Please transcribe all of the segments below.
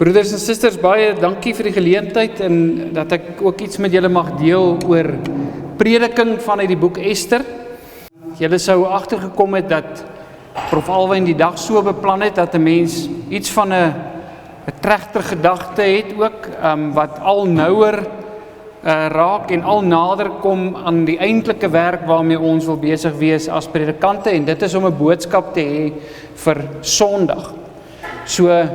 Broeders en susters, baie dankie vir die geleentheid en dat ek ook iets met julle mag deel oor prediking vanuit die boek Ester. Julle sou agtergekom het dat Prof Alwyn die dag so beplan het dat 'n mens iets van 'n trechter gedagte het ook, wat al nouer raak en al nader kom aan die eintlike werk waarmee ons wil besig wees as predikante, en dit is om 'n boodskap te hê vir Sondag. So,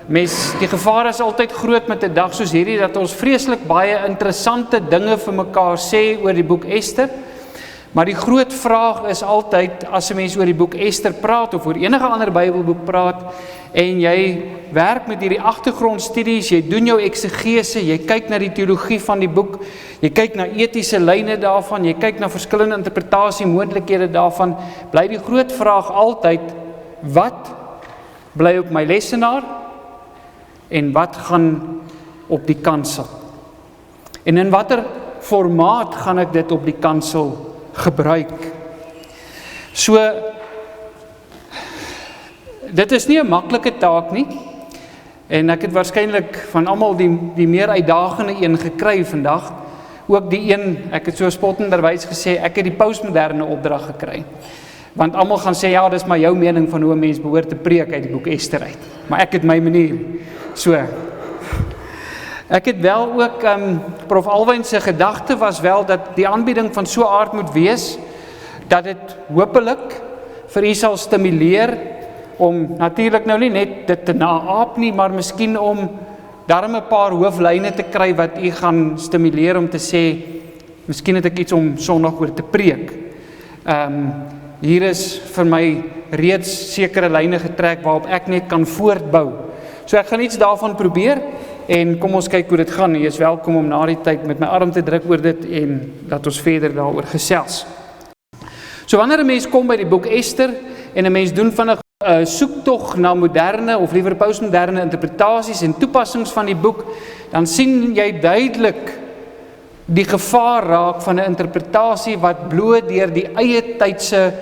die gevaar is altyd groot met 'n dag soos hierdie, dat ons vreeslik baie interessante dinge vir mekaar sê oor die boek Ester, maar die groot vraag is altyd, as 'n mens oor die boek Ester praat, of oor enige ander Bybelboek praat, en jy werk met hierdie agtergrondstudies, jy doen jou eksegese, jy kyk na die teologie van die boek, jy kyk na etiese lyne daarvan, jy kyk na verskillende interpretasiemoontlikhede daarvan, bly die groot vraag altyd, wat bly op my lesenaar, en wat gaan op die kansel? En in watter formaat gaan ek dit op die kansel gebruik? So, dit is nie 'n maklike taak nie, en ek het waarskynlik van almal die meer uitdagende een gekry vandag, ook die een, ek het so spottenderwys gesê, ek het die postmoderne opdrag gekry. Want almal gaan sê, ja, dis maar jou mening van hoe 'n mens behoort te preek uit die boek Ester uit. Maar ek het my manier. So, ek het wel ook, Prof Alwyn se gedagte was wel, dat die aanbieding van so 'n aard moet wees, dat dit hopelik vir u sal stimuleer, om natuurlik nou nie net dit te naaap nie, maar miskien om daarom 'n paar hooflyne te kry, wat u gaan stimuleer om te sê, miskien het ek iets om Sondag oor te preek. Hier is vir my reeds sekere lyne getrek, waarop ek net kan voortbou. So ek gaan iets daarvan probeer, en kom ons kyk hoe dit gaan. Jy is welkom om na die tyd met my arm te druk oor dit, en dat ons verder daaroor gesels. So wanneer 'n mens kom by die boek Ester, en 'n mens doen van 'n soektog na moderne, of liewer postmoderne interpretasies en toepassings van die boek, dan sien jy duidelik die gevaar raak van 'n interpretasie wat bloot deur die eie tydse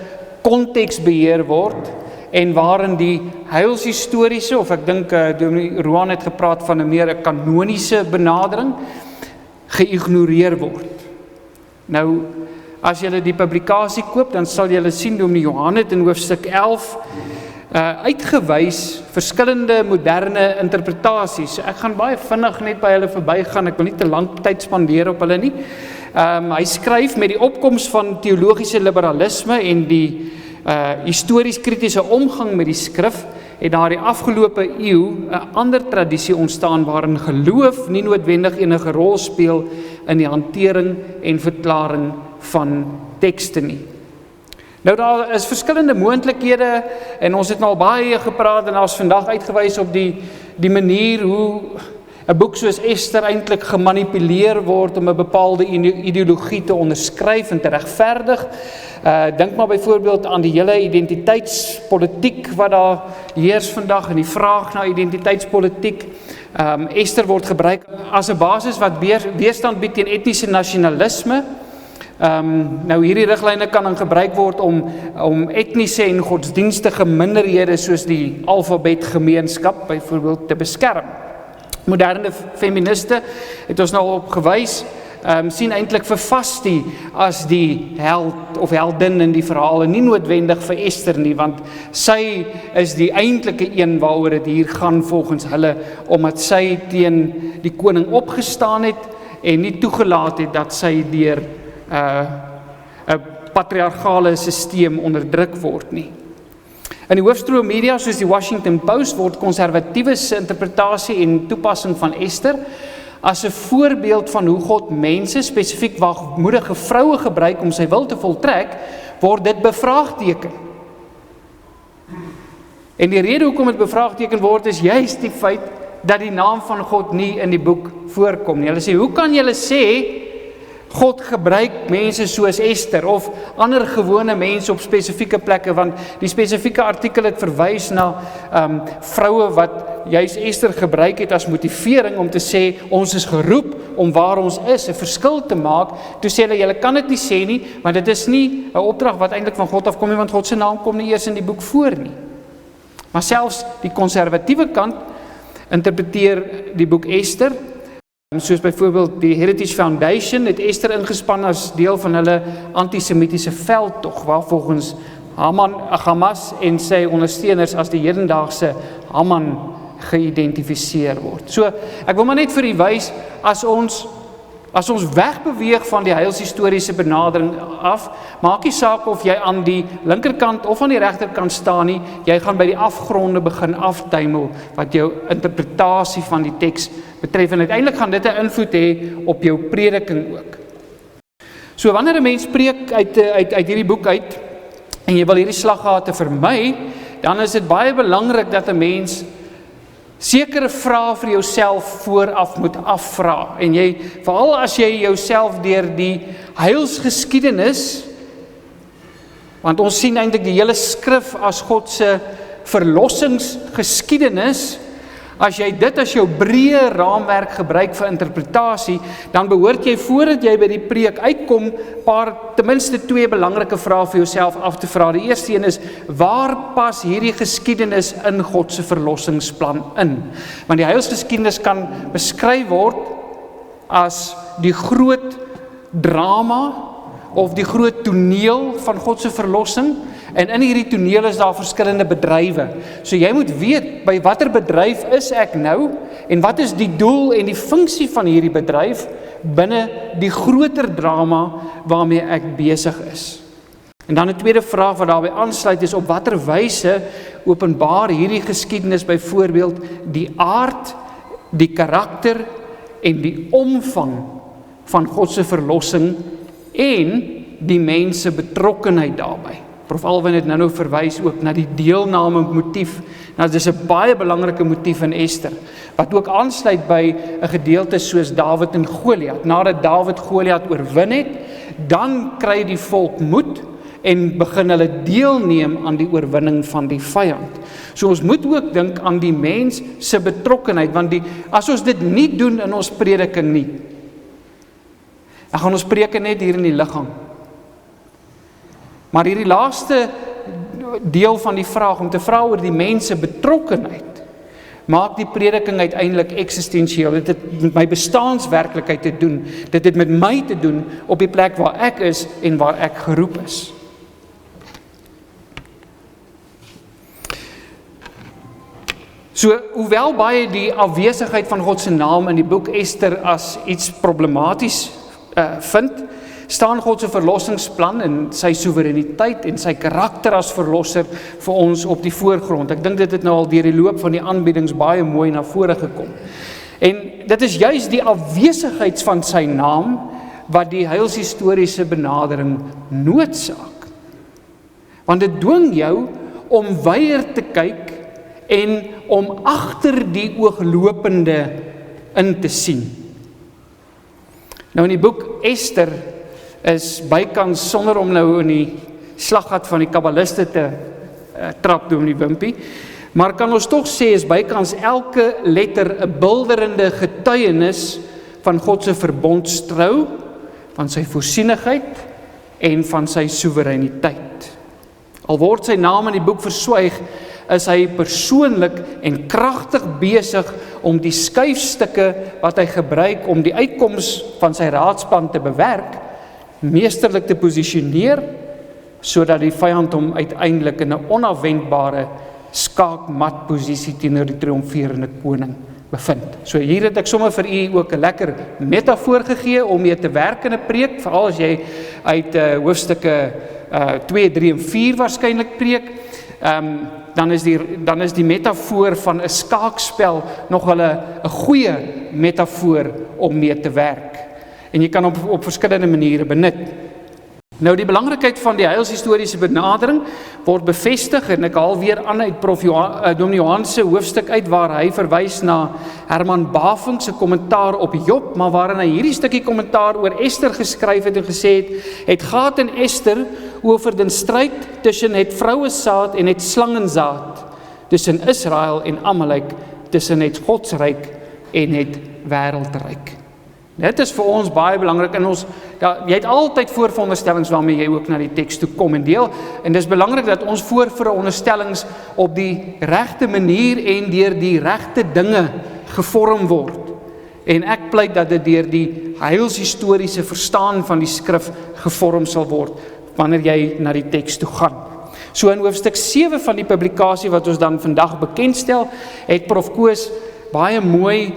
konteks beheer word, en waarin die heilshistoriese, of ek dink Dominee Roan het gepraat van 'n meer 'n kanoniese benadering, geïgnoreer word. Nou, as jy die publikasie koop, dan sal jy sien, Dominee Johan het in hoofstuk 11 uitgewys verskillende moderne interpretasies. Ek gaan baie vinnig net by hulle verbygaan, ek wil nie te lank tyd spandeer op hulle nie. Hy skryf met die opkoms van teologiese liberalisme en die histories-kritiese omgang met die skrif, het daar die afgelope eeu 'n ander tradisie ontstaan, waarin geloof nie noodwendig enige rol speel in die hantering en verklaring van tekste nie. Nou, daar is verskillende moontlikhede, en ons het al baie gepraat, en ons vandag uitgewys op die manier hoe 'n boek soos Ester eintlik gemanipuleer word om 'n bepaalde ideologie te onderskryf en te regverdig. Dink maar byvoorbeeld aan die hele identiteitspolitiek wat daar heers vandag, en die vraag na identiteitspolitiek. Ester word gebruik as 'n basis wat weerstand bied teen etniese nasionalisme. Nou, hierdie riglyne kan dan gebruik word om etniese en godsdienstige minderhede soos die alfabetgemeenskap byvoorbeeld te beskerm. Moderne feministe het ons nou op gewys, sien eintlik vir Vasti as die held of heldin in die verhale, nie noodwendig vir Ester nie, want sy is die eintlike een waaroor dit hier gaan volgens hulle, omdat sy teen die koning opgestaan het en nie toegelaat het dat sy deur 'n patriargale sisteem onderdruk word nie. In die hoofstroom media soos die Washington Post word konservatiewe interpretasie en toepassing van Ester as 'n voorbeeld van hoe God mense, spesifiek waagmoedige vroue gebruik om sy wil te voltrek, word dit bevraagteken. En die rede hoekom dit bevraagteken word is juist die feit dat die naam van God nie in die boek voorkom nie. Hulle sê, hoe kan julle sê God gebruik mense soos Ester of ander gewone mense op spesifieke plekke, want die spesifieke artikel het verwys na vroue wat juist Ester gebruik het as motivering om te sê, ons is geroep om waar ons is 'n verskil te maak. Toe sê hulle, julle kan dit nie sê nie, want dit is nie 'n opdrag wat eintlik van God afkom nie, want God se naam kom nie eers in die boek voor nie. Maar selfs die konservatiewe kant interpreteer die boek Ester. Soos byvoorbeeld die Heritage Foundation het Ester ingespan as deel van hulle antisemitiese veldtog, waar volgens Hamas en sy ondersteuners as die hedendaagse Haman geïdentifiseer word. So, ek wil maar net vir u wys, as ons wegbeweeg van die heilshistoriese benadering af, maak nie saak of jy aan die linkerkant of aan die regterkant staan nie, jy gaan by die afgronde begin aftuimel wat jou interpretasie van die teks betref, en uiteindelik gaan dit 'n invloed hê op jou prediking ook. So wanneer 'n mens preek uit hierdie boek uit, en jy wil hierdie slaggate vermy, dan is dit baie belangrik dat 'n mens sekere vrae vir jouself vooraf moet afvra, en jy, veral as jy jouself deur die heilsgeskiedenis, want ons sien eintlik die hele skrif as God se verlossingsgeskiedenis, as jy dit as jou breë raamwerk gebruik vir interpretasie, dan behoort jy voordat jy by die preek uitkom, ten minste 2 belangrike vrae vir jouself af te vra. Die eerste een is, waar pas hierdie geskiedenis in God se verlossingsplan in? Want die heilsgeskiedenis kan beskryf word as die groot drama of die groot toneel van God se verlossing, en in hierdie toneel is daar verskillende bedrywe. So jy moet weet, by watter bedryf is ek nou, en wat is die doel en die funksie van hierdie bedryf binne die groter drama waarmee ek besig is. En dan 'n tweede vraag wat daarbey aansluit is, op watter wyse openbaar hierdie geskiedenis byvoorbeeld die aard, die karakter en die omvang van God se verlossing en die mense betrokkenheid daarbey. Prof Alwyn het nou verwys ook na die deelname motief. Nou, dit is 'n baie belangrike motief in Ester, wat ook aansluit by 'n gedeelte soos Dawid en Goliat. Nadat Dawid Goliat oorwin het, dan kry die volk moed en begin hulle deelneem aan die oorwinning van die vyand. So ons moet ook dink aan die mens se betrokkenheid, want as ons dit nie doen in ons prediking nie, dan gaan ons preek net hier in die liggaam. Maar hierdie laaste deel van die vraag, om te vra oor die mense betrokkenheid, maak die prediking uiteindelik eksistensieel. Dit het met my bestaanswerklikheid te doen. Dit het met my te doen op die plek waar ek is en waar ek geroep is. So, hoewel baie die afwesigheid van God se naam in die boek Ester as iets problematies vind, staan God se verlossingsplan en sy soewereiniteit en sy karakter as verlosser vir ons op die voorgrond. Ek dink dit het nou al deur die loop van die aanbiedings baie mooi na vore gekom. En dit is juis die afwesigheid van sy naam wat die heilshistoriese benadering noodsaak. Want dit dwing jou om weier te kyk en om agter die ooglopende in te sien. Nou in die boek Ester is bykans, sonder om nou in die slaggat van die kabbaliste te trap door die wimpie, maar kan ons tog sê, is bykans elke letter 'n bilderende getuienis van God se verbondstrou, van sy voorsienigheid en van sy soewereiniteit. Al word sy naam in die boek verswyg, is hy persoonlik en kragtig besig om die skuifstukke wat hy gebruik om die uitkoms van sy raadsplan te bewerk, meesterlik te posisioneer, sodat die vyand hom uiteindelik in 'n onafwendbare skaakmatposisie teenoor die triomferende koning bevind. So hier het ek sommer vir u ook 'n lekker metafoor gegee om mee te werk in 'n preek, veral as jy uit hoofstukke 2, 3 en 4 waarskynlik preek. Dan is die metafoor van 'n skaakspel nog wel 'n goeie metafoor om mee te werk. En jy kan op verskillende maniere benut. Nou die belangrikheid van die heilshistoriese benadering word bevestig, en ek haal weer aan uit Prof Dominee Johan se hoofstuk uit, waar hy verwys na Herman Bavinck se kommentaar op Job, maar waarin hy hierdie stukkie kommentaar oor Ester geskryf het en gesê het gaat in Ester oor den stryd tussen het vrouesaad en het slangenzaad, tussen Israel en Amalek, tussen het Godsryk en het wêreldryk. Dit is vir ons baie belangrik in ons, jy het altyd voorveronderstellings waarmee jy ook na die teks toe kom en deel, en dis belangrik dat ons voorveronderstellings op die regte manier en deur die regte dinge gevorm word. En ek pleit dat dit deur die heilshistoriese verstaan van die skrif gevorm sal word, wanneer jy na die teks toe gaan. So in hoofstuk 7 van die publikasie wat ons dan vandag bekendstel, het Prof Koos baie mooi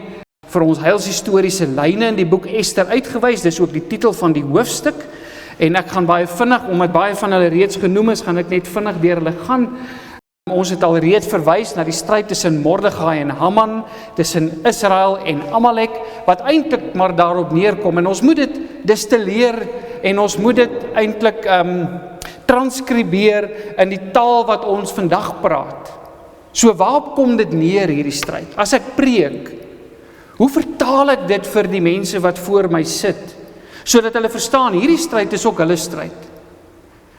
vir ons heilshistoriese lyne in die boek Ester uitgewys. Dis ook die titel van die hoofstuk, en ek gaan baie vinnig, omdat baie van hulle reeds genoem is, gaan ek net vinnig deur hulle gaan. Ons het al reeds verwys na die stryd tussen Mordegai en Haman, tussen Israel en Amalek, wat eintlik maar daarop neerkom, en ons moet dit distilleer, en ons moet dit eintlik transkribeer in die taal wat ons vandag praat. So waarop kom dit neer, hierdie stryd? As ek preek, hoe vertaal ek dit vir die mense wat voor my sit, sodat hulle verstaan, hierdie stryd is ook hulle stryd?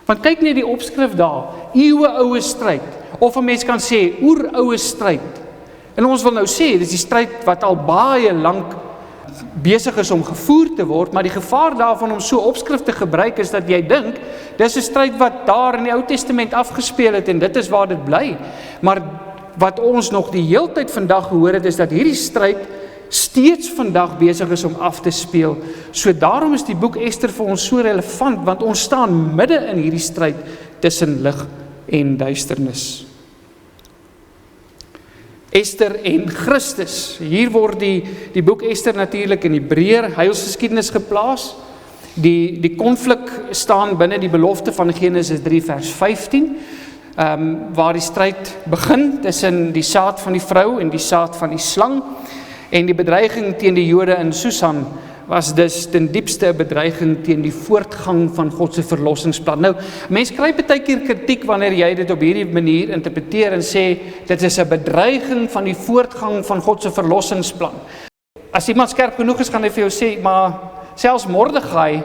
Want kyk net die opskrif daar, eeuwe-oue stryd, of 'n mens kan sê, oeroue stryd. En ons wil nou sê, dit is die stryd wat al baie lank besig is om gevoer te word, maar die gevaar daarvan om so opskrif te gebruik is dat jy dink, dis 'n stryd wat daar in die Ou Testament afgespeel het, en dit is waar dit bly. Maar wat ons nog die heeltyd vandag gehoor het, is dat hierdie stryd steeds vandag besig is om af te speel. So daarom is die boek Ester vir ons so relevant, want ons staan midde in hierdie stryd tussen lig en duisternis. Ester en Christus. Hier word die boek Ester natuurlik in die breër heilsgeskiedenis geplaas. Die konflik staan binne die belofte van Genesis 3 vers 15, waar die stryd begin tussen die saad van die vrou en die saad van die slang. En die bedreiging teen die Jode in Susan was dus ten diepste 'n bedreiging teen die voortgang van God se verlossingsplan. Nou, mense kry baie keer kritiek wanneer jy dit op hierdie manier interpreteer en sê, dit is 'n bedreiging van die voortgang van God se verlossingsplan. As iemand skerp genoeg is, gaan hy vir jou sê, maar selfs Mordegai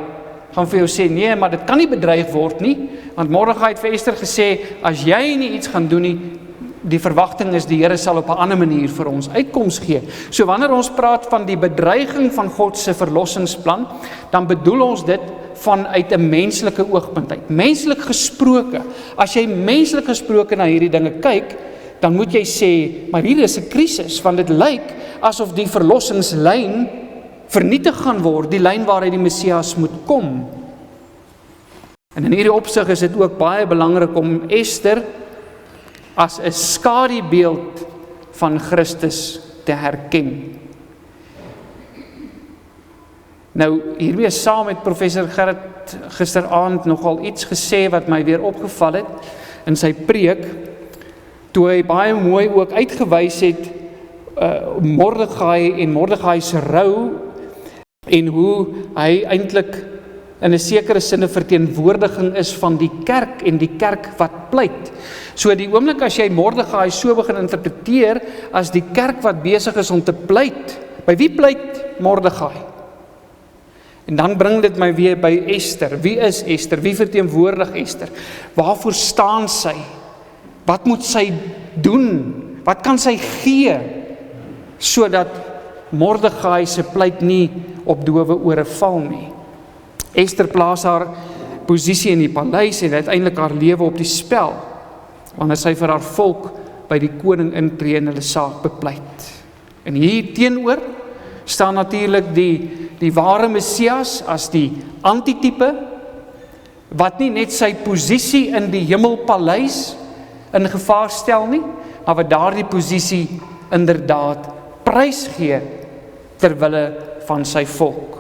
gaan vir jou sê, nee, maar dit kan nie bedreig word nie, want Mordegai het vir Ester gesê, as jy nie iets gaan doen nie, die verwagting is die Here sal op 'n ander manier vir ons uitkoms gee. So wanneer ons praat van die bedreiging van God se verlossingsplan, dan bedoel ons dit vanuit 'n menslike oogpunt uit. Menslik gesproke, as jy menslik gesproke na hierdie dinge kyk, dan moet jy sê, maar hier is 'n krisis, want dit lyk asof die verlossingslyn vernietig gaan word, die lyn waaruit die Messias moet kom. En in hierdie opsig is dit ook baie belangrik om Ester as 'n skadubeeld van Christus te herken. Nou, hiermee saam het professor Gerrit gisteraand nogal iets gesê wat my weer opgeval het in sy preek, toe hy baie mooi ook uitgewys het Mordegai en Mordegai se rou, en hoe hy eintlik in 'n sekere sin 'n verteenwoordiging is van die kerk en die kerk wat pleit. So die oomblik as jy Mordegai so begin interpreteer as die kerk wat besig is om te pleit, by wie pleit Mordegai? En dan bring dit my weer by Ester. Wie is Ester? Wie verteenwoordig Ester? Waarvoor staan sy? Wat moet sy doen? Wat kan sy gee sodat Mordegai se pleit nie op dowe ore val nie? Ester plaas haar posisie in die paleis en uiteindelik haar lewe op die spel, wanneer sy vir haar volk by die koning intree en hulle saak bepleit. En hier teenoor staan natuurlik die ware Messias as die antitipe, wat nie net sy posisie in die hemelpaleis in gevaar stel nie, maar wat daardie posisie inderdaad prys gee terwille van sy volk.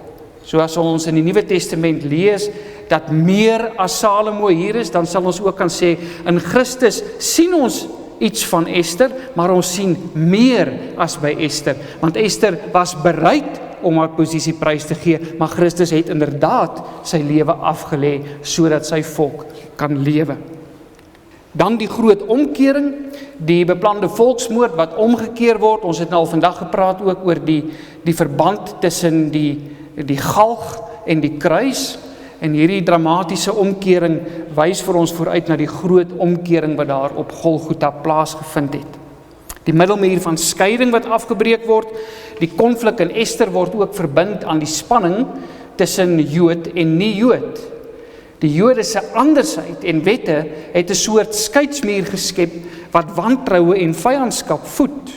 So as ons in die Nuwe Testament lees dat meer as Salomo hier is, dan sal ons ook kan sê, in Christus sien ons iets van Ester, maar ons sien meer as by Ester, want Ester was bereid om haar posisie prys te gee, maar Christus het inderdaad sy lewe afgelê, sodat sy volk kan lewe. Dan die groot omkering, die beplande volksmoord wat omgekeer word. Ons het nou al vandag gepraat ook oor die verband tussen die galg en die kruis, en hierdie dramatiese omkering wys vir ons vooruit na die groot omkering wat daar op Golgotha plaasgevind het. Die middelmuur van skeiding wat afgebreek word, die konflik in Ester word ook verbind aan die spanning tussen Jood en nie-Jood. Die Jode se andersheid en wette het 'n soort skeidsmuur geskep wat wantroue en vyandskap voed.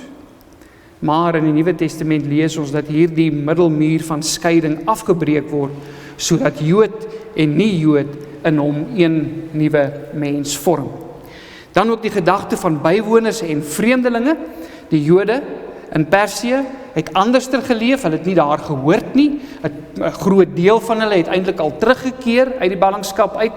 Maar in die Nuwe Testament lees ons dat hierdie middelmuur van skeiding afgebreek word, sodat Jood en nie-Jood in hom een nuwe mens vorm. Dan ook die gedagte van bywoners en vreemdelinge. Die Jode in Persië het anderster geleef, hulle het nie daar gehoord nie. 'n groot deel van hulle het eintlik al teruggekeer uit die ballingskap uit.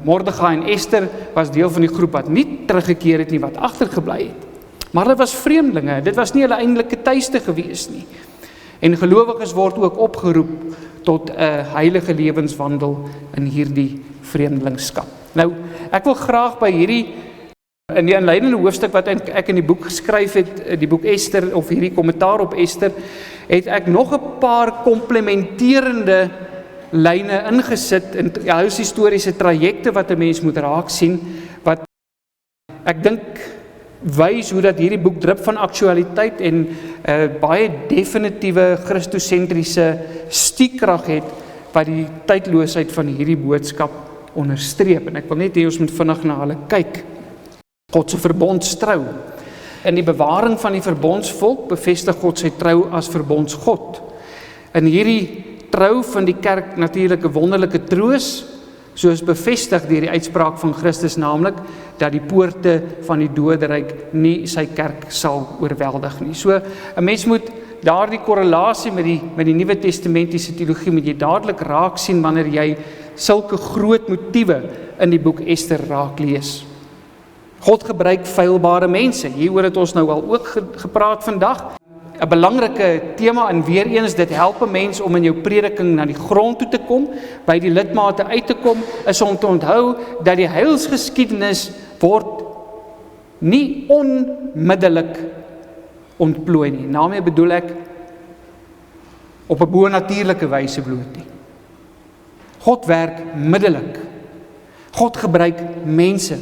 Mordegai en Ester was deel van die groep wat nie teruggekeer het nie, wat agtergebly het. Maar hulle was vreemdelinge, dit was nie hulle eintlike tuiste gewees nie. En gelowiges word ook opgeroep tot 'n heilige lewenswandel in hierdie vreemdelingskap. Nou, ek wil graag by hierdie in die inleidende hoofstuk wat ek in die boek geskryf het, die boek Ester, of hierdie kommentaar op Ester, het ek nog 'n paar komplementerende lyne ingesit in historiese trajekte wat 'n mens moet raak sien, wat ek dink wys hoe dat hierdie boek drup van aktualiteit en baie definitiewe Christosentriese stiekrag het wat die tydloosheid van hierdie boodskap onderstreep. En ek wil net hê ons moet vinnig na hulle kyk. God se verbondstrou. In die bewaring van die verbondsvolk bevestig God sy trou as verbondsgod. In hierdie trou vind die kerk natuurlik 'n wonderlike troos, soos bevestig deur die uitspraak van Christus, naamlik dat die poorte van die doderyk nie sy kerk sal oorweldig nie. So 'n mens moet daardie korrelasie met die Nuwe Testamentiese teologie moet jy dadelik raak sien wanneer jy sulke groot motiewe in die boek Ester raak lees. God gebruik feilbare mense. Hieroor het ons nou al ook gepraat vandag. 'n belangrike tema, en weer eens, dit help 'n mens om in jou prediking na die grond toe te kom, by die lidmate uit te kom, is om te onthou dat die heilsgeskiedenis word nie onmiddellik ontplooi nie. Daarmee bedoel ek op 'n bonatuurlike wyse bloot nie. God werk middelik. God gebruik mense.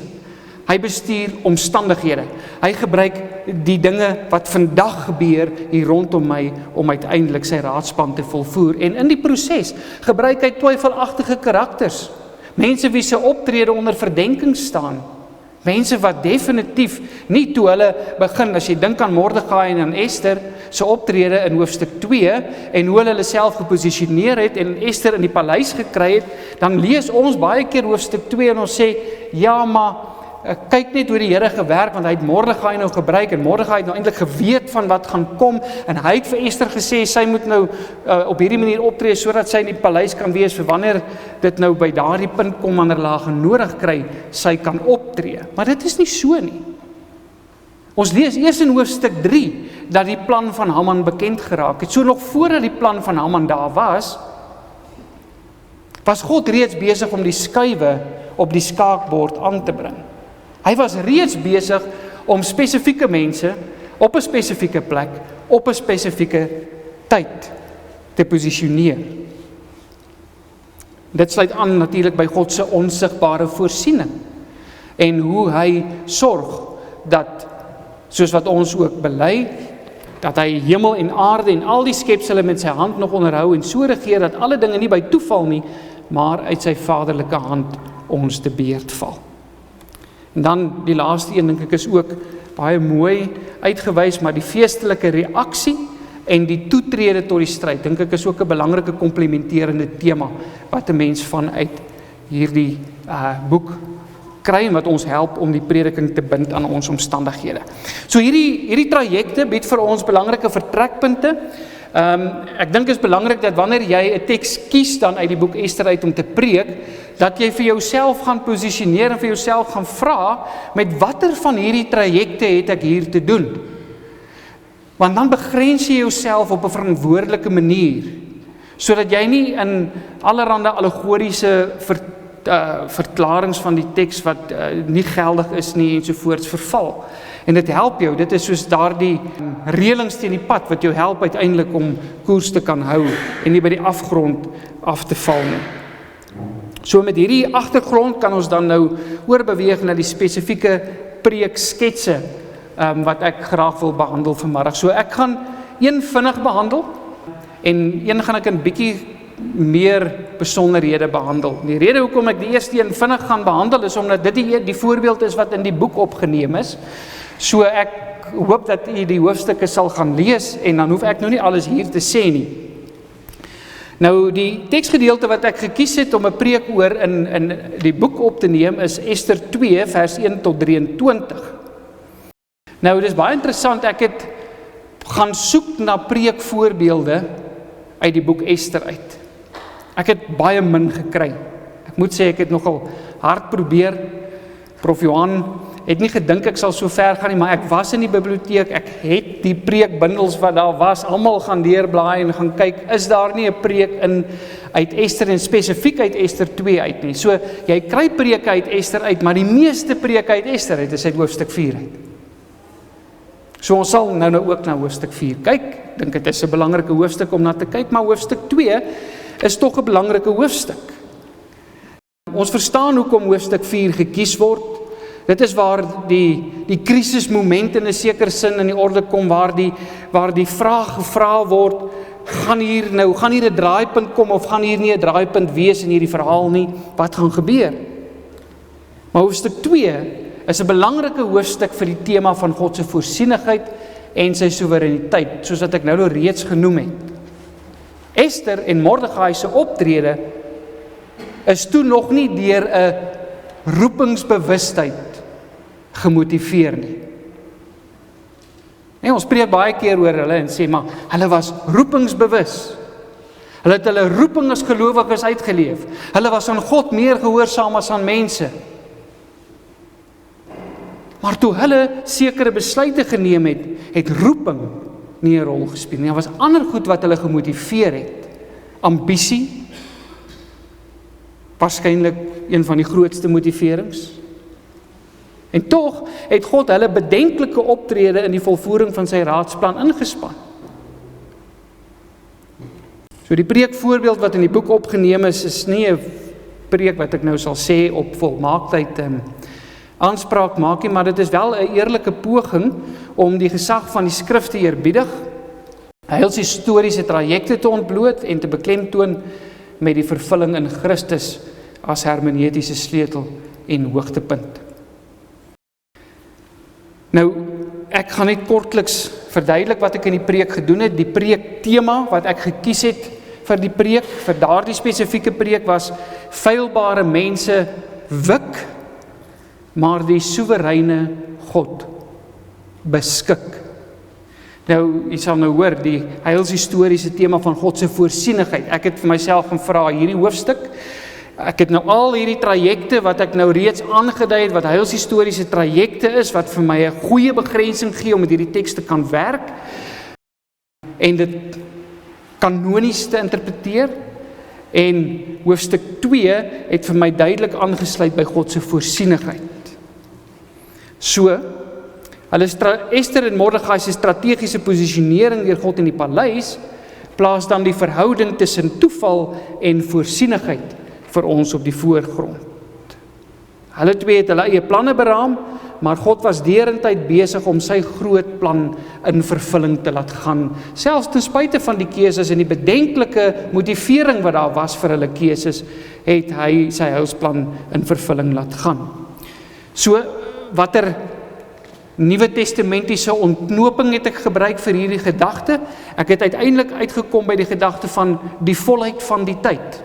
Hy bestuur omstandighede. Hy gebruik die dinge wat vandag gebeur hier rondom my om uiteindelik sy raadspan te volvoer. En in die proses gebruik hy twyfelagtige karakters. Mense wie se optrede onder verdenking staan. Mense wat definitief nie toe hulle begin, as jy dink aan Mordegai en aan Ester se optrede in hoofstuk 2 en hoe hulle self geposisioneer het en Ester in die paleis gekry het, dan lees ons baie keer hoofstuk 2 en ons sê, ja, maar kyk net hoe die Here gewerk, want hy het Mordegai nou gebruik, en Mordegai het nou eintlik geweet van wat gaan kom, en hy het vir Ester gesê, sy moet nou op hierdie manier optree, sodat sy in die paleis kan wees, vir wanneer dit nou by daardie punt kom, wanneer hulle nodig kry, sy kan optree. Maar dit is nie so nie. Ons lees eers in hoofstuk 3, dat die plan van Haman bekend geraak het. So nog voordat die plan van Haman daar was God reeds besig om die skuwe op die skaakbord aan te bring. Hy was reeds besig om spesifieke mense op 'n spesifieke plek, op 'n spesifieke tyd te posisioneer. Dit sluit aan natuurlik by God se onsigbare voorsiening en hoe hy sorg dat, soos wat ons ook bely, dat hy hemel en aarde en al die skepsele met sy hand nog onderhou en so regeer dat alle dinge nie by toeval nie, maar uit sy vaderlike hand ons te beurt val. En dan die laaste een, dink ek, is ook baie mooi uitgewys, maar die feestelike reaksie en die toetrede tot die stryd, dink ek, is ook 'n belangrike komplementerende tema wat 'n mens vanuit hierdie boek kry en wat ons help om die prediking te bind aan ons omstandighede. So hierdie trajekte bied vir ons belangrike vertrekpunte. Ek dink is belangrik dat wanneer jy 'n teks kies dan uit die boek Ester uit om te preek, dat jy vir jouself gaan posisioneer en vir jouself gaan vra, met watter van hierdie trajekte het ek hier te doen? Want dan begrens jy jouself op 'n verantwoordelike manier, sodat jy nie in allerhande allegoriese verklarings van die teks wat nie geldig is nie ensovoorts verval. En dit help jou, dit is soos daardie reëlings teen die pad wat jou help uiteindelik om koers te kan hou en nie by die afgrond af te val nie. So met hierdie agtergrond kan ons dan nou oorbeweeg na die spesifieke preeksketse wat ek graag wil behandel vanmiddag. So ek gaan een vinnig behandel en een gaan ek 'n bietjie meer besonderhede behandel. Die rede hoekom ek die eerste een vinnig gaan behandel is omdat dit die voorbeeld is wat in die boek opgeneem is. So ek hoop dat u die hoofstukke sal gaan lees en dan hoef ek nou nie alles hier te sê nie. Nou die teksgedeelte wat ek gekies het om 'n preek oor in die boek op te neem is Ester 2 vers 1 tot 23. Nou dit is baie interessant, ek het gaan soek na preekvoorbeelde uit die boek Ester uit. Ek het baie min gekry. Ek moet sê ek het nogal hard probeer. Prof Johan het nie gedink ek sal so ver gaan nie, maar ek was in die biblioteek, ek het die preekbundels wat daar was, almal gaan deurblaai en gaan kyk, is daar nie 'n preek in uit Ester en spesifiek uit Ester 2 uit nie. So jy kry preke uit Ester uit, maar die meeste preke uit Ester uit is uit hoofstuk 4 uit. So ons sal nou ook na hoofstuk 4 kyk. Ek dink dit is 'n belangrike hoofstuk om na te kyk, maar hoofstuk 2 is tog 'n belangrike hoofstuk. Ons verstaan hoekom hoofstuk 4 gekies word. Dit is waar die krisismoment in 'n sekere sin in die orde kom, waar die vraag gevra word, gaan hier 'n draaipunt kom of gaan hier nie 'n draaipunt wees in hierdie verhaal nie, wat gaan gebeur? Maar hoofstuk 2 is 'n belangrike hoofstuk vir die tema van God se voorsienigheid en sy soewereiniteit, soos wat ek nou reeds genoem het. Ester en Mordegai se optrede is toe nog nie deur 'n roepingsbewustheid gemotiveer nie. Nee, ons spreek baie keer oor hulle en sê, maar hulle was roepingsbewus. Hulle het hulle roeping as gelowiges uitgeleef. Hulle was aan God meer gehoorsaam as aan mense. Maar toe hulle sekere besluite geneem het, het roeping nie 'n rol gespeel nie. Daar was ander goed wat hulle gemotiveer het. Ambisie, waarskynlik een van die grootste motiverings. En tog het God hulle bedenklike optrede in die volvoering van sy raadsplan ingespan. So die preekvoorbeeld wat in die boek opgeneem is nie 'n preek wat ek nou sal sê op volmaaktheid aanspraak maak nie, maar dit is wel 'n eerlike poging om die gesag van die skrif te eerbiedig, heilshistoriese trajecte te ontbloot en te beklemtoon met die vervulling in Christus as hermeneutiese sleutel en hoogtepunt. Nou, ek gaan net kortliks verduidelik wat ek in die preek gedoen het. Die preektema wat ek gekies het vir die preek, vir daardie spesifieke preek was feilbare mense wik, maar die soewereine God beskik. Nou, jy sal nou hoor, die heilshistoriese tema van God se voorsienigheid. Ek het vir myself gevra hierdie hoofstuk, ek het nou al hierdie trajecte wat ek nou reeds aangedui het, wat heilshistoriese trajecte is, wat vir my 'n goeie begrensing gee om met hierdie teks te kan werk, en dit kanonies te interpreteer, en hoofstuk 2 het vir my duidelik aangesluit by God se voorsienigheid. So, Ester en Mordegai se strategiese posisionering deur God in die paleis, plaas dan die verhouding tussen toeval en voorsienigheid vir ons op die voorgrond. Hulle twee het hulle eie planne beraam, maar God was derentyd besig om sy groot plan in vervulling te laat gaan, selfs ten spyte van die keuses en die bedenklike motivering wat daar was vir hulle keuses, het hy sy heilsplan in vervulling laat gaan. So, watter Nuwe Testamentiese ontknoping het ek gebruik vir hierdie gedagte? Ek het uiteindelik uitgekom by die gedagte van die volheid van die tyd,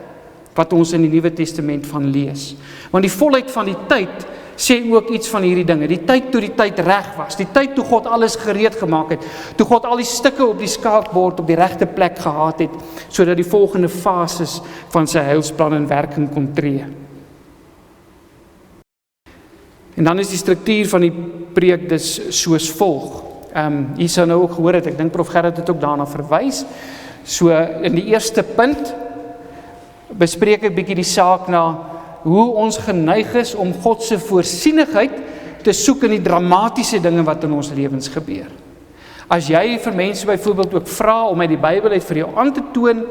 wat ons in die Nuwe Testament van lees. Want die volheid van die tyd sê ook iets van hierdie dinge. Die tyd toe die tyd reg was, die tyd toe God alles gereed gemaak het, toe God al die stukke op die skaakbord op die regte plek gehad het, sodat die volgende fases van sy heilsplan in werking kon tree. En dan is die struktuur van die preek dus soos volg. Hier sou nou ook gehoor het, ek dink Prof Gerrit het ook daarna verwys. So in die eerste punt bespreek ek bietjie die saak na hoe ons geneig is om God se voorsienigheid te soek in die dramatiese dinge wat in ons lewens gebeur. As jy vir mense byvoorbeeld ook vra om uit die Bybel uit vir jou aan te toon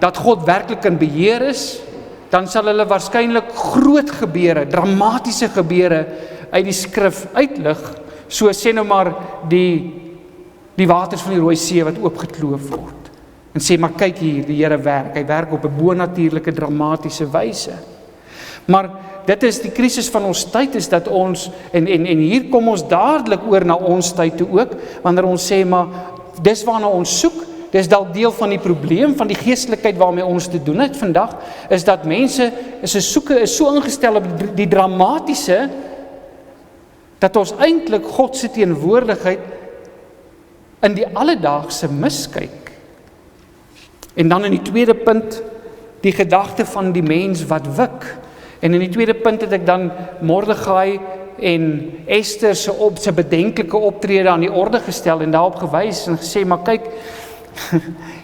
dat God werklik in beheer is, dan sal hulle waarskynlik groot gebeure, dramatiese gebeure uit die skrif uitlig, so sê nou maar die waters van die Rooi See wat oopgekloof word. En sê, maar kyk hier, die Here werk, hy werk op 'n bonatuurlike, dramatiese wyse. Maar dit is die krisis van ons tyd, is dat ons, en hier kom ons dadelik oor na ons tyd toe ook, wanneer ons sê, maar dis waarna ons soek, dis dalk deel van die probleem, van die geestelikheid waarmee ons te doen het vandag, is dat mense, se soeke is so ingestel op die dramatiese, dat ons eintlik God se teenwoordigheid in die alledaagse miskyk. En dan in die tweede punt, die gedagte van die mens wat wik. En in die tweede punt het ek dan Mordegai en Ester se bedenklike optrede aan die orde gestel en daarop gewys en gesê, maar kyk,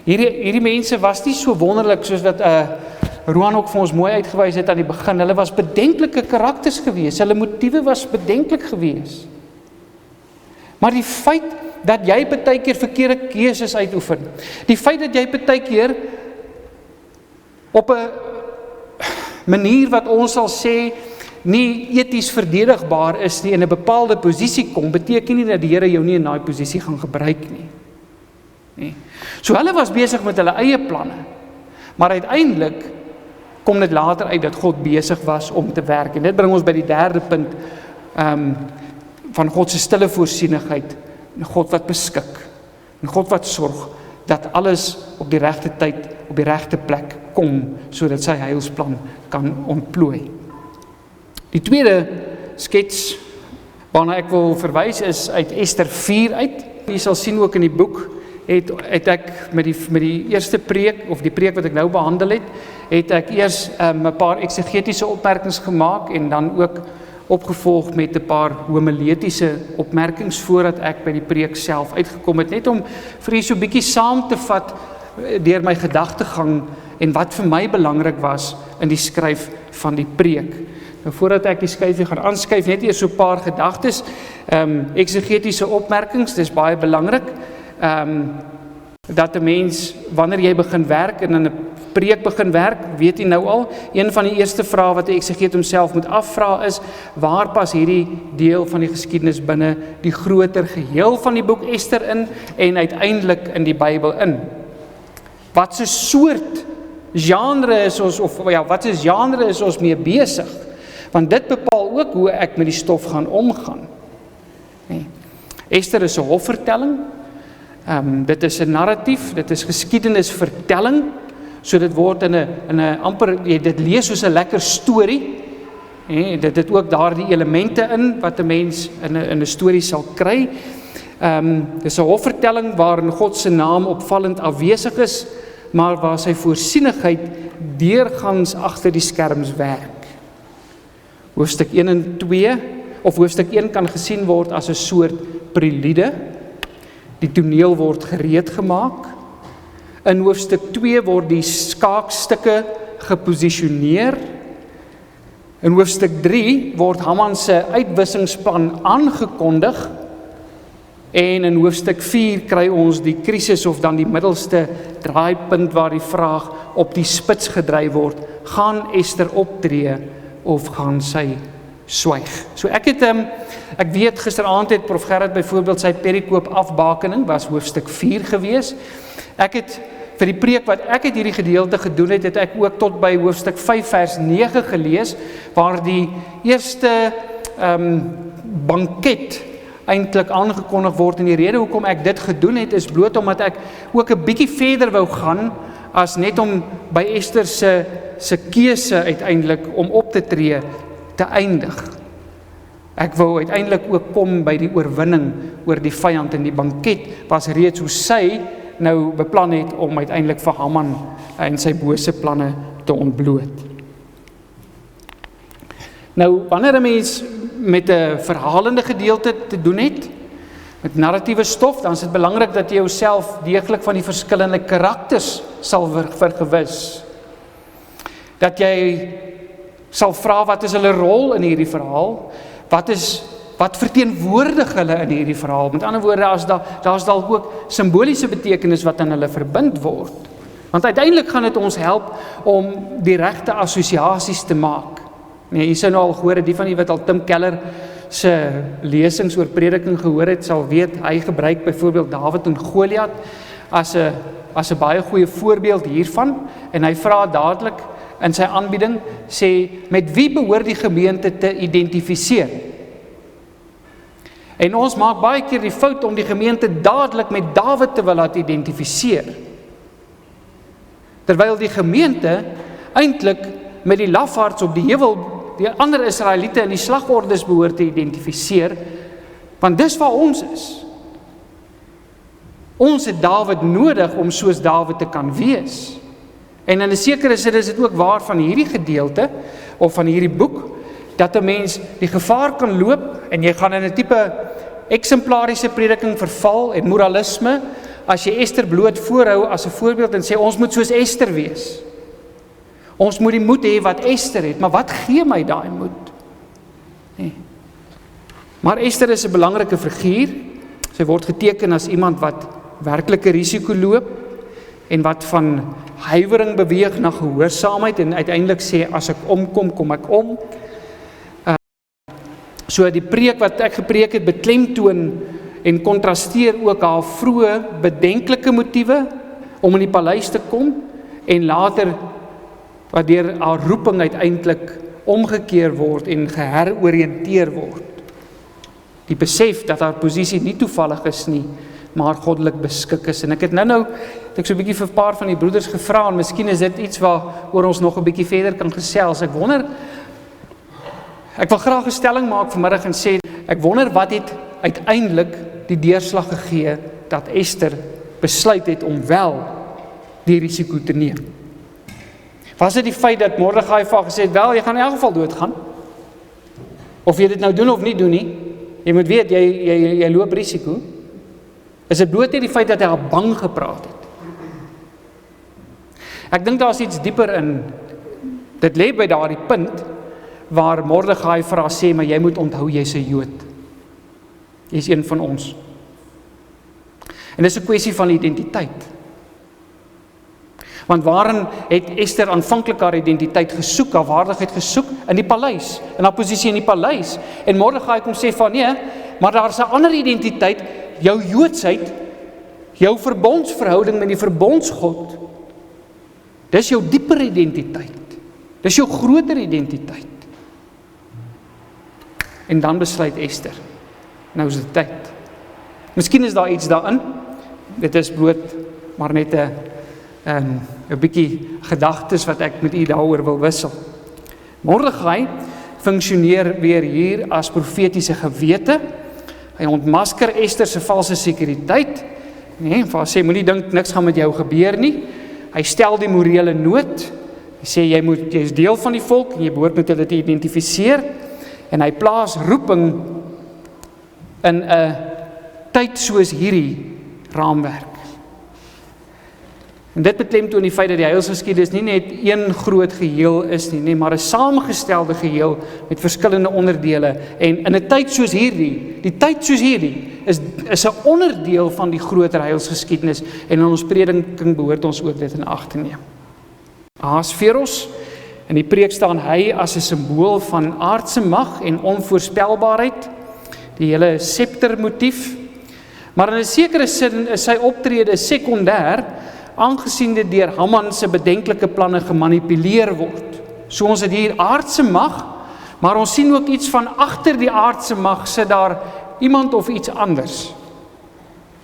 hierdie mense was nie so wonderlik soos wat Roan ook vir ons mooi uitgewys het aan die begin. Hulle was bedenklike karakters gewees, hulle motiewe was bedenklik gewees. Maar die feit dat jy partykeer verkeerde keuses uitoefen, die feit dat jy partykeer op 'n manier wat ons sal sê nie eties verdedigbaar is nie, in 'n bepaalde posisie kom, beteken nie dat die Here jou nie in daai posisie gaan gebruik nie. Nee. So hulle was besig met hulle eie planne, maar uiteindelik kom dit later uit dat God besig was om te werk. En dit bring ons by die derde punt van God se stille voorsienigheid, God wat beskik, en God wat sorg dat alles op die regte tyd, op die regte plek kom, sodat sy heilsplan kan ontplooi. Die tweede skets waarna ek wil verwys is uit Ester 4 uit. Jy sal sien ook in die boek, het ek met die eerste preek, of die preek wat ek nou behandel het ek eers 'n paar eksegetiese opmerkings gemaak en dan ook opgevolg met 'n paar homiletiese opmerkings voordat ek by die preek self uitgekom het, net om vir julle so 'n bietjie saam te vat deur my gedagtegang en wat vir my belangrik was in die skryf van die preek. Nou voordat ek die skyfie gaan aanskuif, net eers so 'n paar gedagtes, eksegetiese opmerkings, dis baie belangrik. Dat 'n mens, wanneer jy begin werk en in 'n preek begin werk, weet jy nou al, een van die eerste vrae wat 'n eksegeet homself moet afvra is, waar pas hierdie deel van die geskiedenis binne die groter geheel van die boek Ester in en uiteindelik in die Bybel in? Wat se soort genre is ons, wat is genre is ons mee besig? Want dit bepaal ook hoe ek met die stof gaan omgaan. Nee. Ester is 'n hofvertelling. Dit is 'n narratief, dit is geskiedenisvertelling, so dit word in 'n amper, dit lees soos 'n lekker storie. Dit het ook daardie elemente in wat 'n mens in 'n storie sal kry. Dit is 'n hofvertelling waarin God se naam opvallend afwesig is, maar waar sy voorsienigheid deurgangs agter die skerms werk. Hoofstuk 1 en 2, of hoofstuk 1 kan gesien word as 'n soort prelude. Die toneel word gereed gemaak. In hoofstuk 2 word die skaakstukke geposisioneer. In hoofstuk 3 word Haman se uitwissingsplan aangekondig. En in hoofstuk 4 kry ons die krisis of dan die middelste draaipunt waar die vraag op die spits gedryf word. Gaan Ester optree of gaan sy swyg? So ek weet gisteraand het Prof Gerrit byvoorbeeld sy perikoop afbakening was hoofstuk 4 gewees. Ek het vir die preek wat ek het hierdie gedeelte gedoen het ek ook tot by hoofstuk 5 vers 9 gelees, waar die eerste banket eintlik aangekondig word, en die rede hoekom ek dit gedoen het is bloot omdat ek ook 'n bietjie verder wou gaan as net om by Ester se keuse uiteindelik om op te tree te eindig. Ek wou uiteindelik ook kom by die oorwinning oor die vyand, en die banket was reeds hoe sy nou beplan het om uiteindelik vir Haman en sy bose planne te ontbloot. Nou, wanneer 'n mens met 'n verhalende gedeelte te doen het, met narratiewe stof, dan is dit belangrik dat jy jouself deeglik van die verskillende karakters sal vergewis. Dat jy sal vra, wat is hulle rol in hierdie verhaal? Wat verteenwoordig hulle in hierdie verhaal? Met ander woorde, daar's dalk ook simboliese betekenis wat aan hulle verbind word. Want uiteindelik gaan dit ons help om die regte assosiasies te maak. Nee, jy sou nou al gehoor, die van die wat al Tim Keller se lesings oor prediking gehoor het, sal weet, hy gebruik byvoorbeeld Dawid en Goliat as 'n baie goeie voorbeeld hiervan, en hy vra dadelik in sy aanbieding, sê, met wie behoort die gemeente te identifiseer? En ons maak baie keer die fout om die gemeente dadelik met Dawid te wil laat identifiseer. Terwyl die gemeente eintlik met die lafaards op die heuwel, die ander Israeliete in die slagordes behoort te identifiseer, want dis waar ons is. Ons het Dawid nodig om soos Dawid te kan wees. En in 'n sekere sin is dit ook waar van hierdie gedeelte, of van hierdie boek, dat 'n mens die gevaar kan loop, en jy gaan in 'n tipe eksemplariese prediking verval, en moralisme, as jy Ester bloot voorhou as 'n voorbeeld, en sê, ons moet soos Ester wees. Ons moet die moed hê wat Ester het, maar wat gee my daai moed? Nee. Maar Ester is 'n belangrike figuur, sy word geteken as iemand wat werklike risiko loop, en wat van huiwering beweeg na gehoorsaamheid, en uiteindelik sê, as ek omkom, kom ek om. So die preek wat ek gepreek het, beklemtoon en kontrasteer ook haar vroeë bedenklike motiewe om in die paleis te kom, en later wat deur haar roeping uiteindelik omgekeer word en geheroriënteer word. Die besef dat haar posisie nie toevallig is nie, maar goddelik beskik is. En ek het nou ek so 'n bietjie vir 'n paar van die broeders gevra, en miskien is dit iets waaroor ons nog 'n bietjie verder kan gesels. Ek wil graag 'n stelling maak vanmiddag en sê, ek wonder wat het uiteindelik die deurslag gegee dat Ester besluit het om wel die risiko te neem. Was dit die feit dat Mordegai vir haar gesê het, wel, jy gaan in elk geval doodgaan? Of jy dit nou doen of nie doen nie, jy moet weet, jy loop risiko. Is dit bloot nie die feit dat hy haar bang gepraat het? Ek dink daar is iets dieper in, dit lê by daardie punt, waar Mordegai vir haar sê, maar jy moet onthou, jy's 'n Jood. Jy's een van ons. En dis 'n kwessie van identiteit. Want waarin het Ester aanvanklik haar identiteit gesoek, haar waardigheid gesoek? In die paleis, in haar posisie in die paleis. En Mordegai kom sê van, nee, maar daar is 'n ander identiteit, jou Joodsheid, jou verbondsverhouding met die verbondsgod. Dis jou dieper identiteit. Dis jou groter identiteit. En dan besluit Ester, nou is dit tyd. Miskien is daar iets daarin, dit is bloot maar net 'n bietjie gedagtes wat ek met u daaroor wil wissel. Mordegai funksioneer weer hier as profetiese gewete. Hy ontmasker Ester se valse sekuriteit. Nee, vir sê moenie dink niks gaan met jou gebeur nie. Hy stel die morele nood. Hy sê jy is deel van die volk en jy behoort met hulle te identifiseer. En hy plaas roeping in 'n tyd soos hierdie raamwerk. En dit beklemtoon die feit dat die heilsgeskiedenis nie net een groot geheel is nie, maar 'n samengestelde geheel met verskillende onderdele. En in 'n tyd soos hierdie, die tyd soos hierdie, is 'n onderdeel van die groter heilsgeskiedenis, en in ons prediking behoort ons ook dit in ag te neem. Ahasveros, in die preek staan hy as 'n simbool van aardse mag en onvoorspelbaarheid, die hele sceptermotief. Maar in 'n sekere sin is sy optrede sekondêr, aangesien dit deur Haman se bedenklike planne gemanipuleer word. So ons het hier aardse mag, maar ons sien ook iets van agter die aardse mag sit daar iemand of iets anders.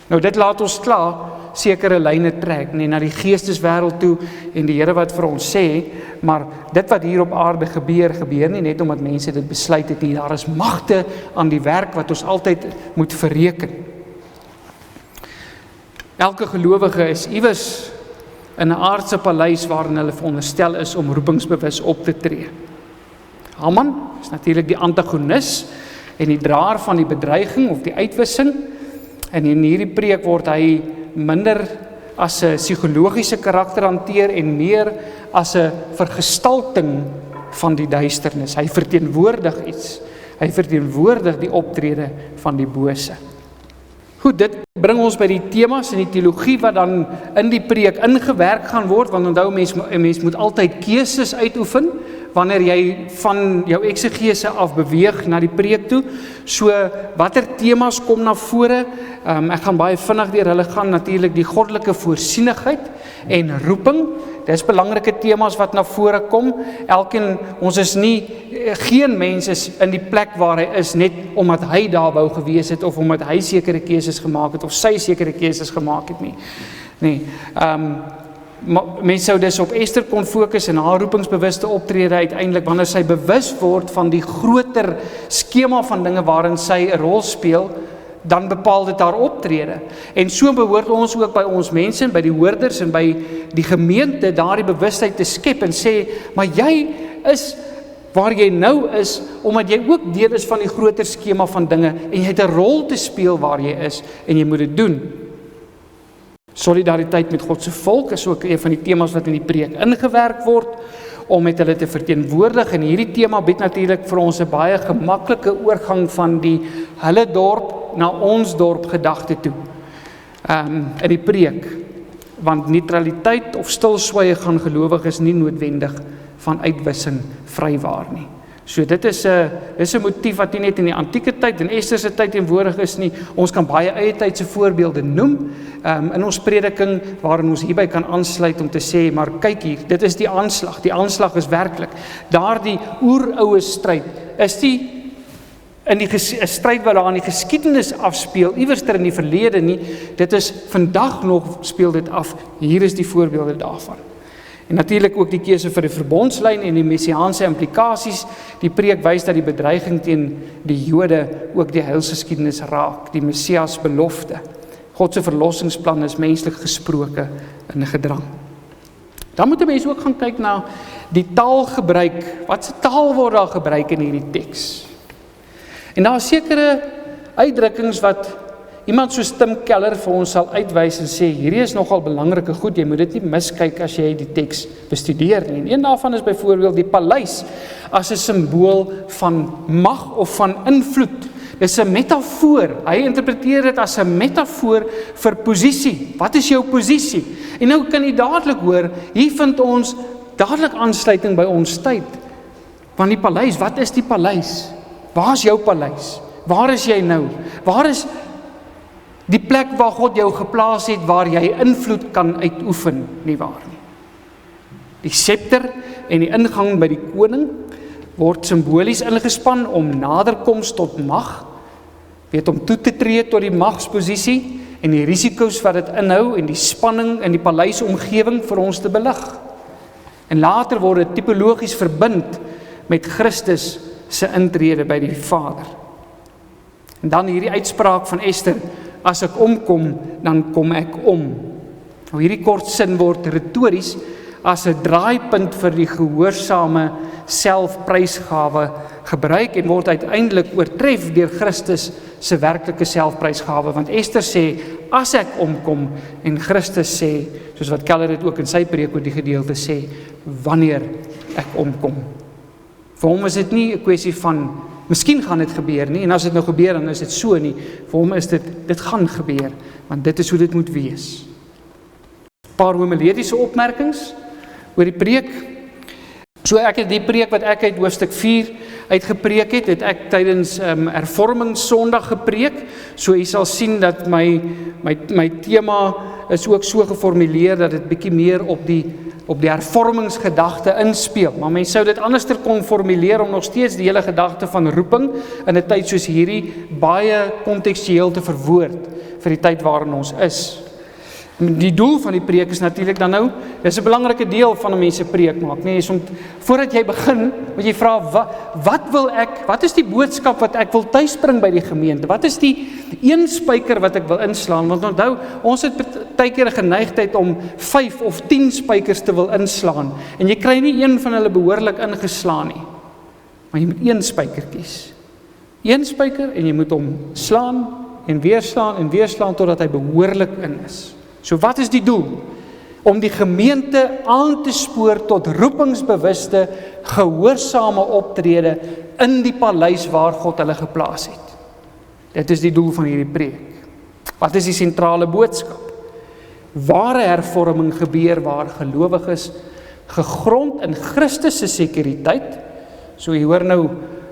Nou dit laat ons klaar sekere lyne trek, nee, na die geesteswêreld toe, en die Here wat vir ons sê, maar dit wat hier op aarde gebeur nie net omdat mense dit besluit het nie, daar is magte aan die werk wat ons altyd moet verreken. Elke gelowige is iewers in 'n aardse paleis waarin hulle veronderstel is om roepingsbewus op te tree. Haman is natuurlik die antagonis en die draer van die bedreiging of die uitwissing, en in hierdie preek word hy minder as 'n psigologiese karakter hanteer en meer as 'n vergestalting van die duisternis. Hy verteenwoordig iets. Hy verteenwoordig die optrede van die bose. Goed, dit bring ons by die temas en die teologie wat dan in die preek ingewerk gaan word, want onthou, mens moet altyd keuses uitoefen wanneer jy van jou eksegese af beweeg na die preek toe. So, watter temas kom na vore? Ek gaan baie vinnig deur hulle gaan, natuurlik die goddelike voorsienigheid en roeping. Dis belangrike temas wat na vore kom. Ons is geen mens is in die plek waar hy is, net omdat hy daar wou gewees het, of omdat hy sekere keuses gemaak het, of sy sekere keuses gemaak het nie. Nee, mens sou dus op Esther kon fokus en haar roepingsbewuste optrede uiteindelik, wanneer sy bewus word van die groter skema van dinge waarin sy 'n rol speel, dan bepaal dit haar optrede. En so behoort ons ook by ons mense, by die hoorders en by die gemeente, daardie bewustheid te skep en sê, maar jy is waar jy nou is, omdat jy ook deel is van die groter skema van dinge, en jy het 'n rol te speel waar jy is, en jy moet dit doen. Solidariteit met God se volk is ook een van die temas wat in die preek ingewerk word, om met hulle te verteenwoordig, en hierdie tema bied natuurlik vir ons 'n baie gemaklike oorgang van die hulle dorp na ons dorp gedagte toe, in die preek, want neutraliteit of stilswye gaan gelowiges nie noodwendig van uitwissing vrywaar nie. So dit is 'n motief wat nie net in die antieke tyd en Esther se tyd teenwoordig is nie. Ons kan baie eie tydse voorbeelde noem in ons prediking, waarin ons hierby kan aansluit om te sê, maar kyk hier, dit is die aanslag is werklik. Daardie oeroue stryd is die in die stryd wat daar in die geskiedenis afspeel, iewerster in die verlede nie, dit is vandag nog speel dit af. Hier is die voorbeelde daarvan. En natuurlik ook die keuse vir die verbondslyn en die messiaanse implikasies. Die preek wys dat die bedreiging teen die Jode ook die heilsgeskiedenis raak, die Messias belofte. God se verlossingsplan is menslik gesproke in gedrang. Dan moet 'n mens ook gaan kyk na die taalgebruik. Wat se taal word daar gebruik in hierdie teks? En daar is sekere uitdrukkings wat iemand soos Tim Keller vir ons sal uitwys en sê, hierdie is nogal belangrike goed, jy moet dit nie miskyk as jy die teks bestudeer nie. En een daarvan is byvoorbeeld die paleis as 'n simbool van mag of van invloed. Dis 'n metafoor. Hy interpreteer dit as 'n metafoor vir posisie. Wat is jou posisie? En nou kan jy dadelik hoor, hier vind ons dadelik aansluiting by ons tyd. Want die paleis, wat is die paleis? Waar is jou paleis? Waar is jy nou? Waar is die plek waar God jou geplaas het, waar jy invloed kan uitoefen, nie waar nie? Die scepter en die ingang by die koning word simbolies ingespan om naderkoms tot mag, om toe te tree tot die magsposisie en die risiko's wat dit inhou en die spanning in die paleisomgewing vir ons te belig. En later word dit tipologies verbind met Christus se intrede by die Vader. En dan hierdie uitspraak van Esther, as ek omkom, dan kom ek om. Nou hierdie kort sin word retories as 'n draaipunt vir die gehoorsame selfprysgawe gebruik en word uiteindelik oortref deur Christus se werklike selfprysgawe, want Esther sê, as ek omkom, en Christus sê, soos wat Keller dit ook in sy preek oor die gedeelte sê, wanneer ek omkom. Vir hom is dit nie 'n kwessie van, miskien gaan dit gebeur nie, en as dit nou gebeur, dan is dit so nie. Vir hom is dit gaan gebeur, want dit is hoe dit moet wees. 'n Paar homiletiese opmerkings oor die preek. So ek het die preek wat ek uit hoofstuk 4 uitgepreek het ek tydens Hervormingssondag gepreek. So jy sal sien dat my tema is ook so geformuleer dat dit bietjie meer op die hervormingsgedagte inspeel. Maar mens sou dit anderster kon formuleer om nog steeds die hele gedagte van roeping in 'n tyd soos hierdie baie kontekstueel te verwoord vir die tyd waarin ons is. Die doel van die preek is natuurlik dan nou, dis 'n belangrike deel van 'n mens se preek maak, nee, is om voordat jy begin, moet jy vra wat is die boodskap wat ek wil tuisbring by die gemeente? Wat is die een spyker wat ek wil inslaan? Want onthou, ons het baie keer 'n geneigtheid om 5 of 10 spykers te wil inslaan en jy kry nie een van hulle behoorlik ingeslaan nie. Maar jy moet een spyker kies. Een spyker en jy moet hom slaan en weer slaan totdat hy behoorlik in is. So wat is die doel? Om die gemeente aan te spoor tot roepingsbewuste, gehoorsame optrede in die paleis waar God hulle geplaas het. Dit is die doel van hierdie preek. Wat is die sentrale boodskap? Ware hervorming gebeur waar gelowiges gegrond in Christus se sekuriteit. So jy hoor nou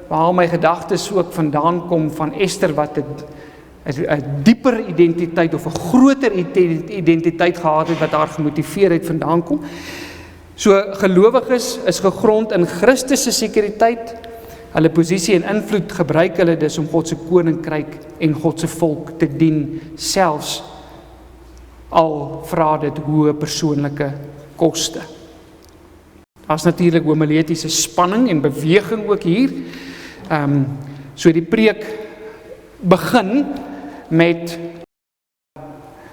waar my gedagtes ook vandaan kom van Ester wat 'n dieper identiteit of 'n groter identiteit gehad het wat haar gemotiveer het vandaan kom. So gelowiges is gegrond in Christus se sekuriteit. Hulle posisie en invloed gebruik hulle dus om God se koninkryk en God se volk te dien, selfs al vra dit hoë persoonlike koste. Daar's natuurlik homiletiese spanning en beweging ook hier. So die preek begin met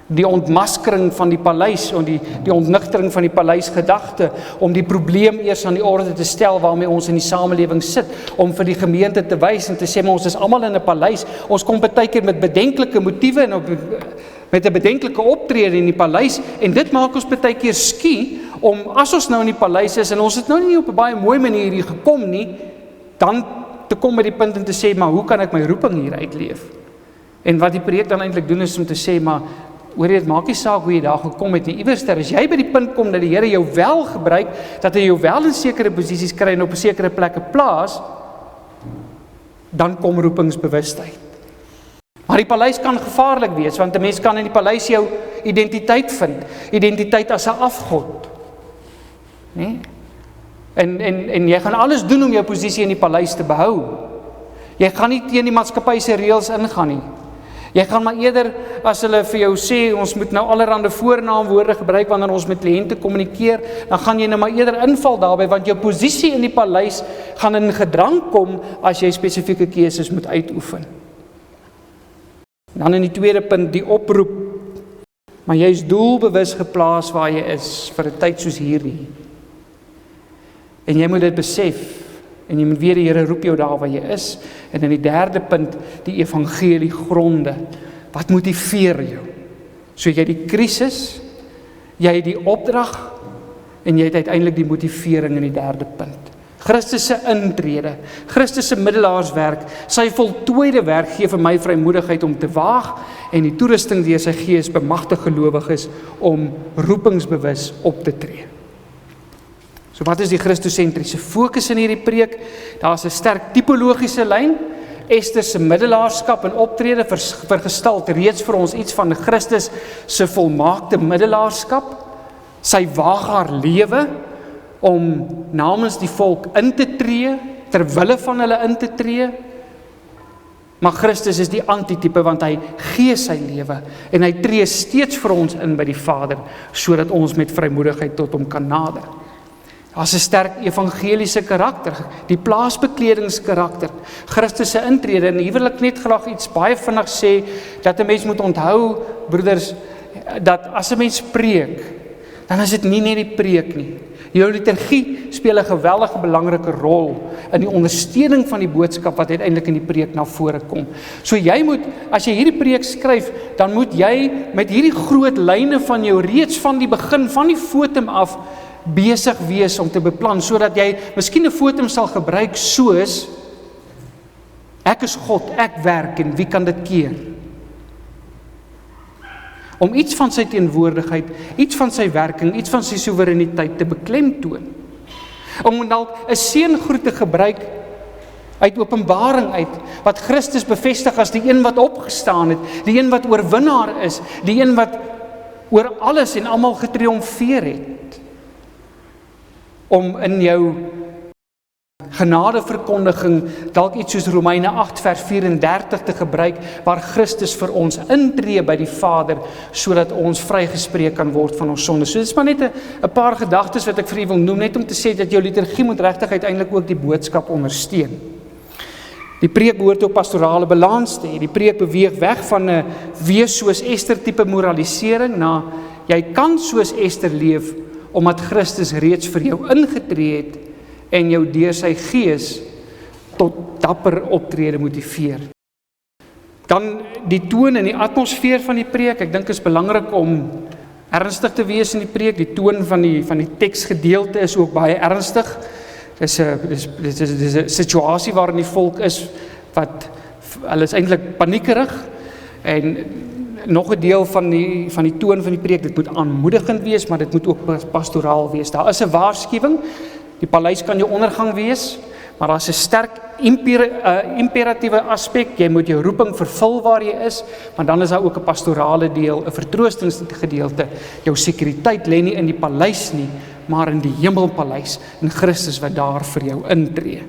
die ontmaskering van die paleis, en die ontnigtering van die paleisgedagte, om die probleem eers aan die orde te stel waarmee ons in die samelewing sit, om vir die gemeente te wys en te sê, maar ons is almal in 'n paleis, ons kom partykeer met bedenklike motiewe en met 'n bedenklike optrede in die paleis, en dit maak ons partykeer skie, om as ons nou in die paleis is, en ons het nou nie op 'n baie mooi manier hier gekom nie, dan te kom by die punt en te sê, maar hoe kan ek my roeping hier uitleef? En wat die preek dan eintlik doen is om te sê, maar hoor jy, dit maak nie saak hoe jy daar gekom het nie, iewers as jy by die punt kom dat die Here jou wel gebruik, dat hy jou wel in sekere posisies kry en op 'n sekere plekke plaas, dan kom roepingsbewustheid. Maar die paleis kan gevaarlik wees, want 'n mens kan in die paleis jou identiteit vind, identiteit as 'n afgod. Nee? En jy gaan alles doen om jou posisie in die paleis te behou. Jy gaan nie teen die maatskappy se reëls ingaan nie. Jy gaan maar eerder, as hulle vir jou sê, ons moet nou allerhande voornaamwoorde gebruik wanneer ons met kliënte kommunikeer, dan gaan jy nou maar eerder inval daarbey, want jou posisie in die paleis gaan in gedrang kom as jy spesifieke keuses moet uitoefen. Dan in die tweede punt, die oproep. Maar jy is doelbewus geplaas waar jy is vir 'n tyd soos hierdie. En jy moet dit besef. En jy moet weet die Here roep jou daar waar jy is. En in die derde punt, die evangelie gronde. Wat motiveer jou? So jy die krisis, jy het die opdrag, en jy het uiteindelik die motivering in die derde punt. Christus se intrede, Christus se middelaarswerk, sy voltooide werk gee vir my vrymoedigheid om te waag, en die toerusting deur sy Gees bemagtig gelowiges om roepingsbewus op te tree. So wat is die Christosentriese fokus in hierdie preek? Daar's 'n sterk tipologiese lyn. Ester se middelaarskap en optrede vergestalt reeds vir ons iets van Christus se volmaakte middelaarskap. Sy waag haar lewe om namens die volk in te tree, ter wille van hulle in te tree. Maar Christus is die antitipe, want hy gee sy lewe en hy tree steeds vir ons in by die Vader, sodat ons met vrymoedigheid tot hom kan nader. Daar's 'n sterk evangeliese karakter, die plaasbekledingskarakter, Christus se intrede. En hier wil ek net graag iets baie vinnig sê, dat 'n mens moet onthou, broeders, dat as 'n mens preek, dan is dit nie net die preek nie. Jou liturgie speel 'n geweldige belangrike rol in die ondersteuning van die boodskap wat uiteindelik in die preek na vore kom. So jy moet, as jy hierdie preek skryf, dan moet jy met hierdie groot lyne van jou reeds van die begin, van die fotum af, besig wees om te beplan, sodat jy miskien 'n fotum sal gebruik soos, ek is God, ek werk en wie kan dit keer? Om iets van sy teenwoordigheid, iets van sy werking, iets van sy soewereiniteit te beklemtoon. Om dalk 'n seëngroet te gebruik uit Openbaring uit, wat Christus bevestig as die een wat opgestaan het, die een wat oorwinnaar is, die een wat oor alles en almal getriomfeer het. Om in jou genadeverkondiging dalk iets soos Romeine 8 vers 34 te gebruik, waar Christus vir ons intree by die Vader, sodat ons vrygespreek kan word van ons sonde. So dit is maar net 'n paar gedagtes wat ek vir u wil noem, net om te sê dat jou liturgie moet regtig uiteindelik ook die boodskap ondersteun. Die preek behoort op pastorale balans te hê. Die preek beweeg weg van 'n wees soos Ester tipe moralisering na jy kan soos Ester leef, omdat Christus reeds vir jou ingetree het en jou deur sy Gees tot dapper optrede motiveer. Dan die toon en die atmosfeer van die preek. Ek dink is belangrik om ernstig te wees in die preek. Die toon van die teksgedeelte is ook baie ernstig. Dis 'n situasie waarin die volk is wat hulle is eintlik paniekerig en nog 'n deel van die toon van die preek, dit moet aanmoedigend wees, maar dit moet ook pastoraal wees. Daar is 'n waarskuwing, die paleis kan jou ondergang wees, maar daar is 'n sterk imperatiewe aspek, jy moet jou roeping vervul waar jy is, maar dan is daar ook 'n pastorale deel, 'n vertroostingsgedeelte. Jou sekuriteit lê nie in die paleis nie, maar in die hemelpaleis, in Christus wat daar vir jou intree.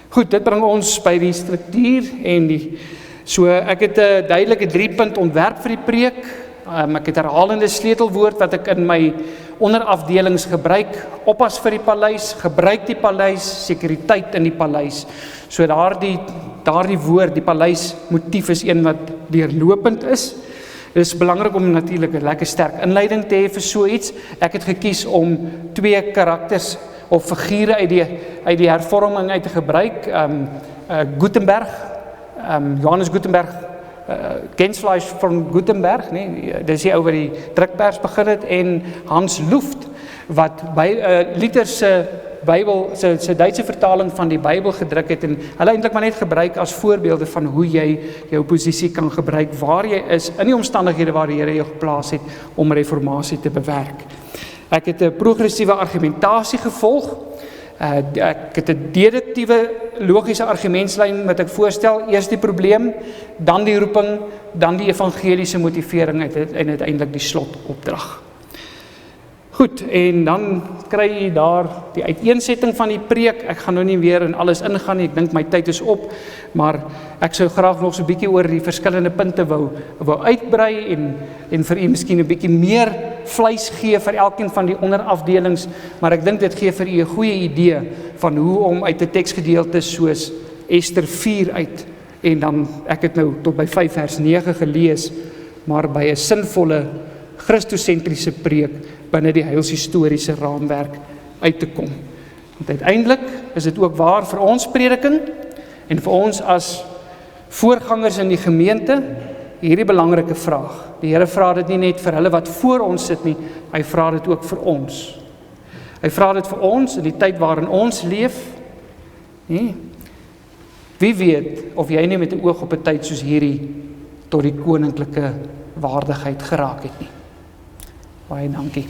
Goed, dit bring ons by die struktuur en so ek het 'n duidelike 3-punt ontwerp vir die preek. Ek het herhalende sleutelwoord wat ek in my onderafdelings gebruik, oppas vir die paleis, gebruik die paleis, sekuriteit in die paleis. So daardie woord, die paleis motief is een wat deurlopend is. Dit is belangrik om natuurlik 'n lekker sterk inleiding te hê vir so iets. Ek het gekies om 2 karakters of figure uit die hervorming uit te gebruik. Gutenberg, Johannes Gutenberg, Gensfleisch van Gutenberg, nee, dis die ou wat die drukpers begin het, en Hans Luft wat by Luther se Bybel, se Duitse vertaling van die Bybel gedruk het, en hulle eintlik maar net gebruik as voorbeelde van hoe jy jou posisie kan gebruik waar jy is in die omstandighede waar die Here jou geplaas het om reformatie te bewerk. Ek het 'n progressiewe argumentasie gevolg. Ek het 'n deduktiewe logiese argumentslyn wat ek voorstel, eers die probleem, dan die roeping, dan die evangeliese motivering en uiteindelik die slotopdrag. Goed, en dan kry jy daar die uiteensetting van die preek. Ek gaan nou nie weer in alles ingaan nie, ek dink my tyd is op, maar ek sou graag nog so 'n bietjie oor die verskillende punte wou uitbrei en vir u miskien 'n bietjie meer vleis gee vir elkeen van die onderafdelings, maar ek dink dit gee vir u 'n goeie idee van hoe om uit 'n teksgedeelte soos Ester 4 uit, en dan, ek het nou tot by 5 vers 9 gelees, maar by 'n sinvolle Christosentriese preek binne die heilshistoriese raamwerk uit te kom. Want uiteindelik is dit ook waar vir ons prediking en vir ons as voorgangers in die gemeente hierdie belangrike vraag. Die Here vra dit nie net vir hulle wat voor ons sit nie, hy vra dit ook vir ons. Hy vra dit vir ons in die tyd waarin ons leef. Nee. Wie weet of jy nie met 'n oog op 'n tyd soos hierdie tot die koninklike waardigheid geraak het nie. Baie dankie.